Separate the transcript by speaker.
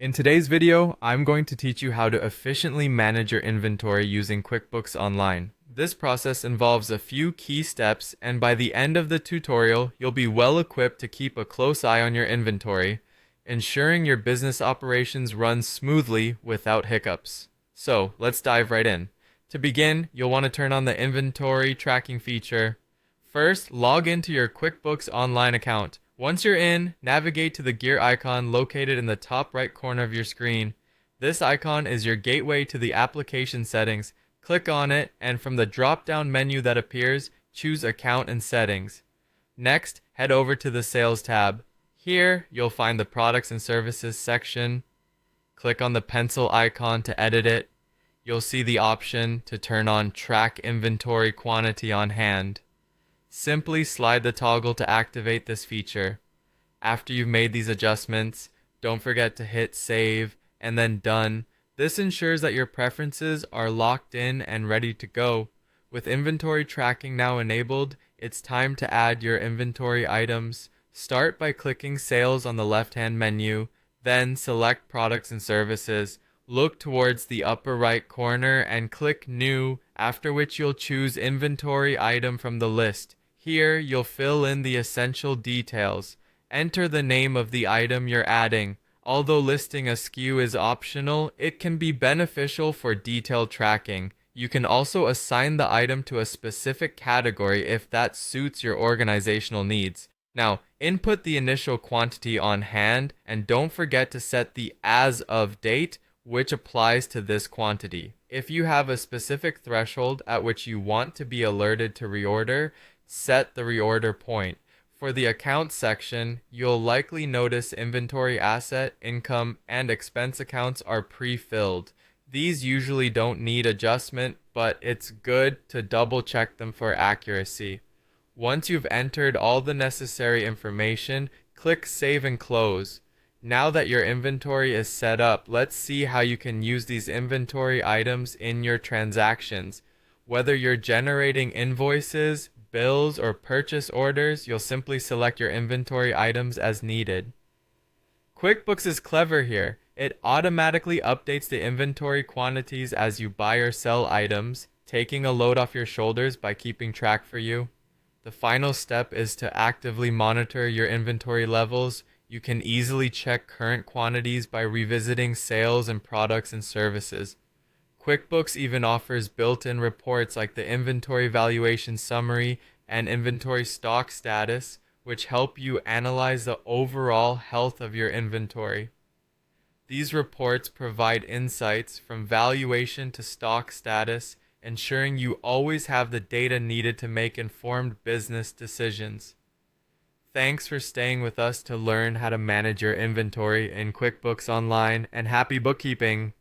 Speaker 1: In today's video, I'm going to teach you how to efficiently manage your inventory using QuickBooks Online. This process involves a few key steps, and by the end of the tutorial, you'll be well equipped to keep a close eye on your inventory, ensuring your business operations run smoothly without hiccups. So, let's dive right in. To begin, you'll want to turn on the inventory tracking feature. First, log into your QuickBooks Online account. Once you're in, navigate to the gear icon located in the top right corner of your screen. This icon is your gateway to the application settings. Click on it, and from the drop-down menu that appears, choose Account and Settings. Next, head over to the Sales tab. Here, you'll find the Products and Services section. Click on the pencil icon to edit it. You'll see the option to turn on Track Inventory Quantity on Hand. Simply slide the toggle to activate this feature. After you've made these adjustments, don't forget to hit Save and then Done. This ensures that your preferences are locked in and ready to go. With inventory tracking now enabled, it's time to add your inventory items. Start by clicking Sales on the left-hand menu, then select Products and Services. Look towards the upper right corner and click New, after which you'll choose Inventory Item from the list. Here, you'll fill in the essential details. Enter the name of the item you're adding. Although listing a SKU is optional, it can be beneficial for detailed tracking. You can also assign the item to a specific category if that suits your organizational needs. Now, input the initial quantity on hand, and don't forget to set the as of date, which applies to this quantity. If you have a specific threshold at which you want to be alerted to reorder, set the reorder point. For the account section, you'll likely notice inventory asset, income, and expense accounts are pre-filled. These usually don't need adjustment, but it's good to double check them for accuracy. Once you've entered all the necessary information, click Save and Close. Now that your inventory is set up, let's see how you can use these inventory items in your transactions. Whether you're generating invoices, bills, or purchase orders, you'll simply select your inventory items as needed. QuickBooks is clever here. It automatically updates the inventory quantities as you buy or sell items, taking a load off your shoulders by keeping track for you. The final step is to actively monitor your inventory levels. You can easily check current quantities by revisiting sales and products and services. QuickBooks even offers built-in reports like the inventory valuation summary and inventory stock status, which help you analyze the overall health of your inventory. These reports provide insights from valuation to stock status, ensuring you always have the data needed to make informed business decisions. Thanks for staying with us to learn how to manage your inventory in QuickBooks Online, and happy bookkeeping!